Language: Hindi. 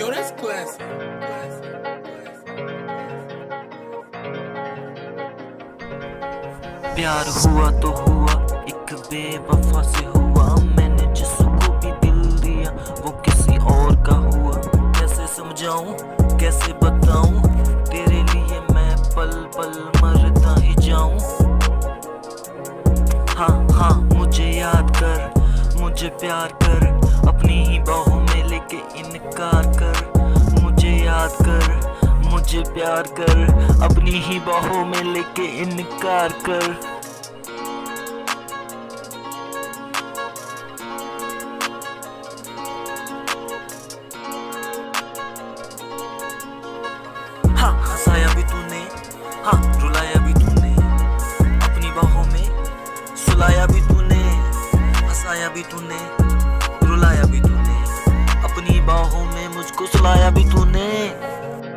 Yo, that's classic. प्यार हुआ तो हुआ एक बेवफा से हुआ, मैंने जिसको भी दिल दिया वो किसी और का हुआ। कैसे समझाऊं कैसे बताऊं, तेरे लिए मैं पल पल मरता ही जाऊं। हाँ मुझे याद कर, मुझे प्यार कर, अपनी ही बाहों में लेके इनकार कर। मुझे याद कर, मुझे प्यार कर, अपनी ही बाहों में लेके इनकार कर। हाँ हंसाया भी तूने, हाँ रुलाया भी तूने, अपनी बाहों में सुलाया भी तूने। हंसाया भी तूने, रुलाया भी तूने, अपनी बाहों में मुझको सुलाया भी तूने।